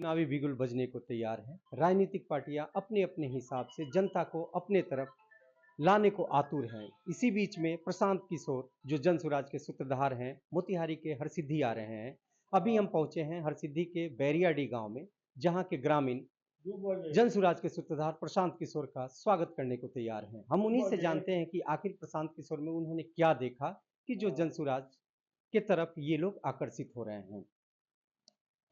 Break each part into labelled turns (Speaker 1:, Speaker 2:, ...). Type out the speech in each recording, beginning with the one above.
Speaker 1: चुनावी बिगुल बजने को तैयार है। राजनीतिक पार्टियां अपने अपने हिसाब से जनता को अपने तरफ लाने को आतुर हैं। इसी बीच में प्रशांत किशोर जो जन स्वराज के सूत्रधार हैं, मोतिहारी के हरसिद्धि आ रहे हैं। अभी हम पहुंचे हैं हरसिद्धि के बैरियाडी गांव में, जहां के ग्रामीण जन स्वराज के सूत्रधार प्रशांत किशोर का स्वागत करने को तैयार हैं। हम उन्हीं से जानते हैं कि आखिर प्रशांत किशोर में उन्होंने क्या देखा कि जो जन स्वराज के तरफ ये लोग आकर्षित हो रहे हैं।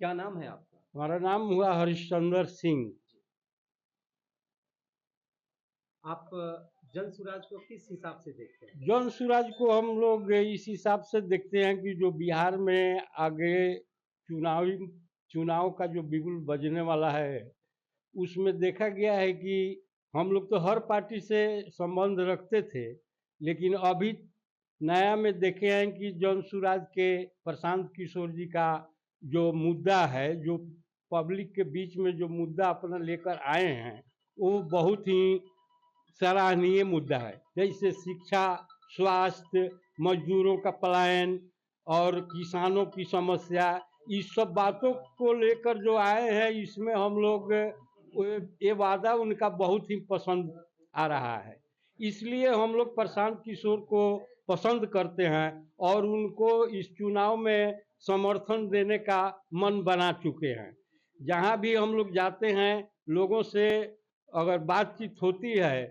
Speaker 1: क्या नाम है आपका?
Speaker 2: हमारा नाम हुआ हरिश्चंद्र सिंह।
Speaker 1: आप जन स्वराज को किस हिसाब से देखते हैं?
Speaker 2: जन स्वराज को हम लोग इस हिसाब से देखते हैं कि जो बिहार में आगे चुनाव का जो बिगुल बजने वाला है, उसमें देखा गया है कि हम लोग तो हर पार्टी से संबंध रखते थे, लेकिन अभी नया में देखे हैं कि जन स्वराज के प्रशांत किशोर जी का जो मुद्दा है, जो पब्लिक के बीच में जो मुद्दा अपना लेकर आए हैं, वो बहुत ही सराहनीय मुद्दा है। जैसे शिक्षा, स्वास्थ्य, मजदूरों का पलायन और किसानों की समस्या, इस सब बातों को लेकर जो आए हैं, इसमें हम लोग ये वादा उनका बहुत ही पसंद आ रहा है। इसलिए हम लोग प्रशांत किशोर को पसंद करते हैं और उनको इस चुनाव में समर्थन देने का मन बना चुके हैं। जहां भी हम लोग जाते हैं, लोगों से अगर बातचीत होती है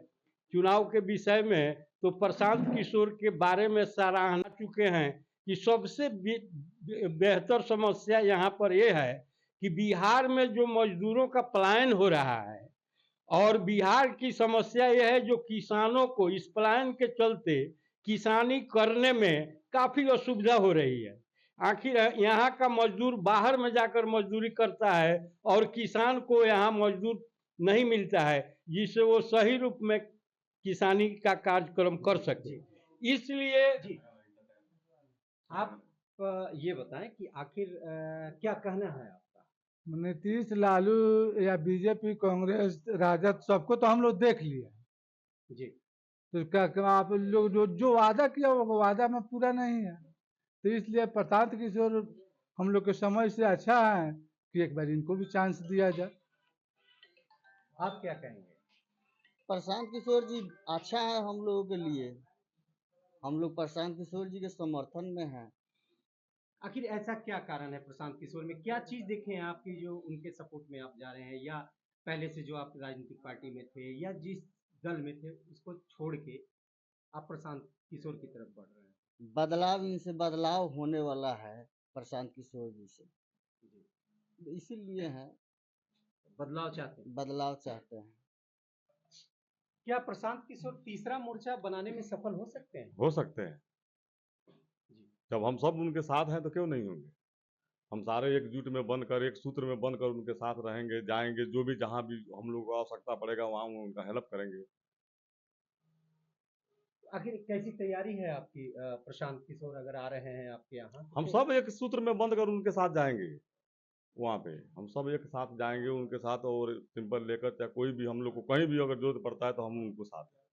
Speaker 2: चुनाव के विषय में, तो प्रशांत किशोर के बारे में सराहना चुके हैं कि सबसे बेहतर समस्या यहाँ पर यह है कि बिहार में जो मजदूरों का पलायन हो रहा है, और बिहार की समस्या यह है जो किसानों को इस पलायन के चलते किसानी करने में काफ़ी असुविधा हो रही है। आखिर यहाँ का मजदूर बाहर में जाकर मजदूरी करता है और किसान को यहाँ मजदूर नहीं मिलता है, जिससे वो सही रूप में किसानी का कार्यक्रम कर सके। इसलिए
Speaker 1: आप ये बताएं कि आखिर क्या कहना है आपका?
Speaker 3: नीतीश, लालू या बीजेपी, कांग्रेस, राजद, सबको तो हम लोग देख लिए
Speaker 1: जी।
Speaker 3: तो क्या आप लोग जो वादा किया वो वादा में पूरा नहीं है, तो इसलिए प्रशांत किशोर हम लोग के समझ से अच्छा है कि एक बार इनको भी चांस दिया जाए।
Speaker 1: आप क्या कहेंगे?
Speaker 4: प्रशांत किशोर जी अच्छा है हम लोगों के लिए। हम लोग प्रशांत किशोर जी के समर्थन में हैं।
Speaker 1: आखिर ऐसा क्या कारण है प्रशांत किशोर में? क्या चीज देखे हैं आपकी जो उनके सपोर्ट में आप जा रहे हैं, या पहले से जो आप राजनीतिक पार्टी में थे या जिस दल में थे उसको छोड़ के आप प्रशांत किशोर की तरफ बढ़ रहे हैं?
Speaker 4: बदलाव, इनसे बदलाव होने वाला है प्रशांत किशोर जी से, इसीलिए हैं।
Speaker 1: बदलाव चाहते हैं?
Speaker 4: बदलाव चाहते हैं।
Speaker 1: क्या प्रशांत किशोर तीसरा मोर्चा बनाने में सफल हो सकते हैं?
Speaker 5: हो सकते हैं। जब हम सब उनके साथ हैं तो क्यों नहीं होंगे। हम सारे एकजुट में बनकर, एक सूत्र में बनकर उनके साथ रहेंगे, जाएंगे, जो भी जहां भी हम लोग को आवश्यकता पड़ेगा वहां उनका हेल्प करेंगे।
Speaker 1: आखिर कैसी तैयारी है आपकी? प्रशांत किशोर अगर आ रहे हैं आपके यहाँ,
Speaker 5: हम सब एक सूत्र में बंधकर उनके साथ जाएंगे। वहाँ पे हम सब एक साथ जाएंगे उनके साथ, और सिंपल लेकर, चाहे कोई भी हम लोग को कहीं भी अगर जरूरत पड़ता है तो हम उनको साथ हैं।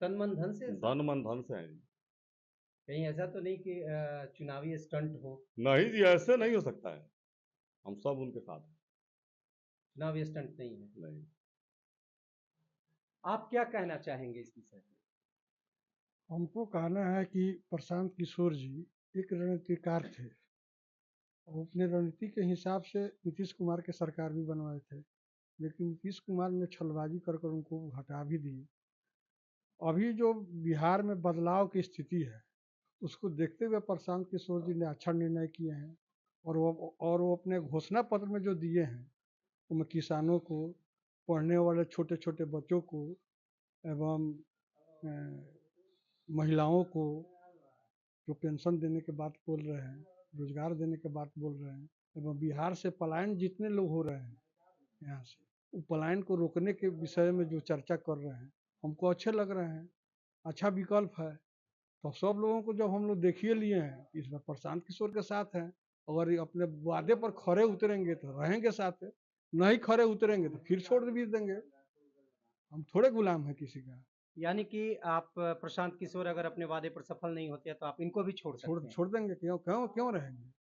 Speaker 1: तन मन धन से?
Speaker 5: धन मन धन से हैं जी।
Speaker 1: कहीं ऐसा तो नहीं कि चुनावी स्टंट हो?
Speaker 5: नहीं जी, ऐसे नहीं हो सकता है। हम सब उनके साथ हैं।
Speaker 1: चुनावी स्टंट नहीं है?
Speaker 5: नहीं।
Speaker 1: आप क्या कहना चाहेंगे इस विषय में?
Speaker 3: हमको कहना है कि प्रशांत किशोर जी एक रणनीतिकार थे। वो अपने रणनीति के हिसाब से नीतीश कुमार के सरकार भी बनवाए थे, लेकिन नीतीश कुमार ने छलबाजी कर कर उनको हटा भी दी। अभी जो बिहार में बदलाव की स्थिति है, उसको देखते हुए प्रशांत किशोर जी ने अच्छा निर्णय किए हैं, और वो अपने घोषणा पत्र में जो दिए हैं उनमें किसानों को, पढ़ने वाले छोटे छोटे बच्चों को, एवं महिलाओं को जो पेंशन देने के बात बोल रहे हैं, रोजगार देने के बात बोल रहे हैं, एवं बिहार से पलायन जितने लोग हो रहे हैं यहाँ से, वो पलायन को रोकने के विषय में जो चर्चा कर रहे हैं हमको अच्छे लग रहे हैं, अच्छा विकल्प है। तो सब लोगों को जब हम लोग देखिए लिए हैं, इस बार प्रशांत किशोर के साथ हैं। अगर ये अपने वादे पर खरे उतरेंगे तो रहेंगे साथ है, नहीं खरे उतरेंगे तो फिर छोड़ भी देंगे। हम थोड़े गुलाम हैं किसी का।
Speaker 1: यानी कि आप प्रशांत किशोर अगर अपने वादे पर सफल नहीं होते हैं तो आप इनको भी छोड़ सकते हैं?
Speaker 3: छोड़ देंगे, क्यों क्यों क्यों रहेंगे।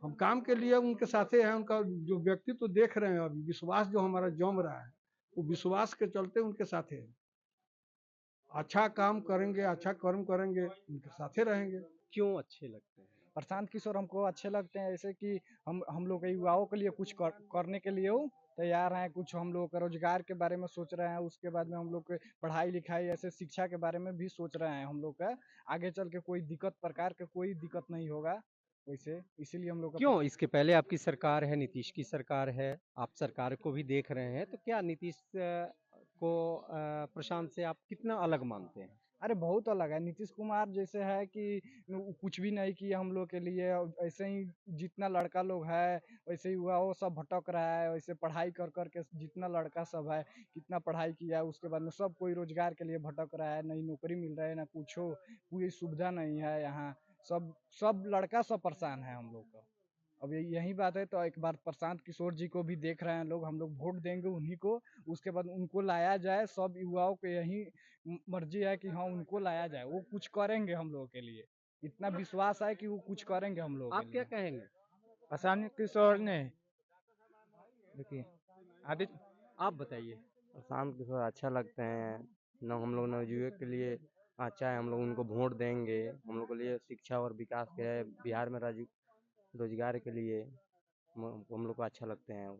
Speaker 3: हम काम के लिए उनके साथे हैं। उनका जो व्यक्तित्व देख रहे हैं अभी, विश्वास जो हमारा जम रहा है, वो विश्वास के चलते उनके साथे हैं। अच्छा काम करेंगे, अच्छा कर्म करेंगे, उनके साथे रहेंगे।
Speaker 1: क्यों अच्छे लगते हैं?
Speaker 6: प्रशांत किशोर हमको अच्छे लगते हैं, ऐसे कि हम लोग के युवाओं के लिए कुछ करने के लिए वो तैयार हैं। कुछ हम लोग का रोजगार के बारे में सोच रहे हैं, उसके बाद में हम लोग के पढ़ाई लिखाई ऐसे शिक्षा के बारे में भी सोच रहे हैं। हम लोग का आगे चल के कोई प्रकार के कोई दिक्कत नहीं होगा वैसे, इसीलिए हम लोग का
Speaker 1: क्यों? इसके पहले आपकी सरकार है, नीतीश की सरकार है, आप सरकार को भी देख रहे हैं, तो क्या नीतीश को प्रशांत से आप कितना अलग मानते हैं?
Speaker 6: अरे बहुत अलग है। नीतीश कुमार जैसे है कि कुछ भी नहीं किया हम लोग के लिए। ऐसे ही जितना लड़का लोग है वैसे ही हुआ, वो सब भटक रहा है। वैसे पढ़ाई कर कर के जितना लड़का सब है, कितना पढ़ाई किया, उसके बाद में सब कोई रोजगार के लिए भटक रहा है। नहीं नौकरी मिल रहा है, ना कुछ हो, कोई सुविधा नहीं है यहाँ। सब सब लड़का सब परेशान है हम लोग का। अब यही बात है, तो एक बार प्रशांत किशोर जी को भी देख रहे हैं लोग, हम लोग वोट देंगे उन्हीं को। उसके बाद उनको लाया जाए। सब युवाओं को यही मर्जी है कि हाँ उनको लाया जाए, वो कुछ करेंगे हम लोगों के लिए। इतना विश्वास है कि वो कुछ करेंगे हम लोगों
Speaker 1: आप
Speaker 6: के
Speaker 1: क्या
Speaker 6: लिए।
Speaker 1: कहेंगे?
Speaker 6: प्रशांत किशोर ने देखिए आदित्य,
Speaker 1: आप बताइए।
Speaker 7: प्रशांत किशोर अच्छा लगते हैं। न हम लोग नवयुवक के लिए अच्छा है, हम लोग उनको वोट देंगे। हम लोग के लिए शिक्षा और विकास के लिए, बिहार में रोजगार के लिए हम लोग को अच्छा लगते हैं वो।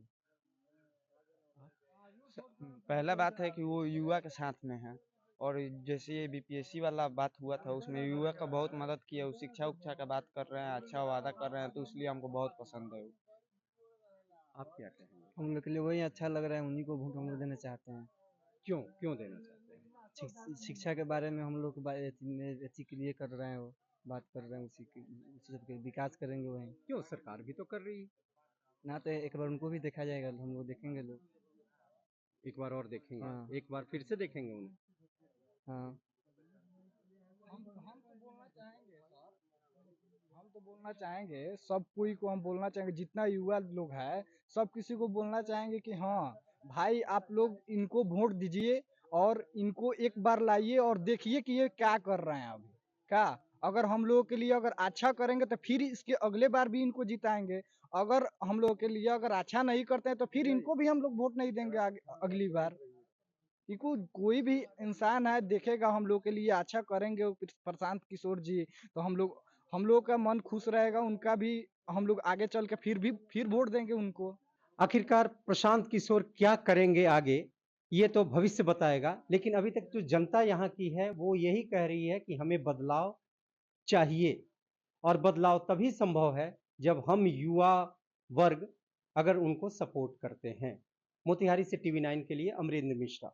Speaker 4: पहला बात है कि वो युवा के साथ में है, और जैसे ये बीपीएससी वाला बात हुआ था उसमें युवा का बहुत मदद किया। वो शिक्षा उक्षा का बात कर रहे हैं, अच्छा वादा कर रहे हैं, तो इसलिए हमको बहुत पसंद है वो।
Speaker 1: आप क्या कहेंगे?
Speaker 7: हम लोग के लिए वही अच्छा लग रहा है, उन्हीं को वोट हम लोग देना चाहते हैं।
Speaker 1: क्यों क्यों देना चाहते हैं?
Speaker 7: शिक्षा के बारे में हम लोग अथी के लिए कर रहे हैं, वो बात कर रहे हैं, उसी सबके विकास करेंगे वहीं।
Speaker 1: क्यों? सरकार भी तो कर रही है।
Speaker 7: ना तो एक बार उनको भी देखा जाएगा, हम लोग देखेंगे लोग।
Speaker 1: एक बार और देखेंगे।
Speaker 7: हाँ।
Speaker 1: एक बार फिर से देखेंगे उन्हें।
Speaker 7: हाँ।
Speaker 6: हम तो बोलना चाहेंगे सर, हम तो बोलना चाहेंगे, सब कोई को हम बोलना चाहेंगे, जितना युवा लोग है सब किसी को बोलना चाहेंगे कि हाँ भाई आप लोग इनको वोट दीजिए और इनको एक बार लाइए और देखिए कि ये क्या कर रहे हैं अभी क्या। अगर हम लोगों के लिए अगर अच्छा करेंगे तो फिर इसके अगले बार भी इनको जिताएंगे। अगर हम लोगों के लिए अगर अच्छा नहीं करते हैं तो फिर इनको भी हम लोग वोट नहीं देंगे अगली बार। इनको कोई भी इंसान है देखेगा हम लोग के लिए अच्छा करेंगे वो प्रशांत किशोर जी, तो हम लोग का मन खुश रहेगा, उनका भी हम लोग आगे चल के फिर वोट देंगे उनको।
Speaker 1: आखिरकार प्रशांत किशोर क्या करेंगे आगे, ये तो भविष्य बताएगा। लेकिन अभी तक जो जनता यहाँ की है वो यही कह रही है कि हमें बदलाव चाहिए, और बदलाव तभी संभव है जब हम युवा वर्ग अगर उनको सपोर्ट करते हैं। मोतिहारी से टीवी 9 के लिए अमरेंद्र मिश्रा।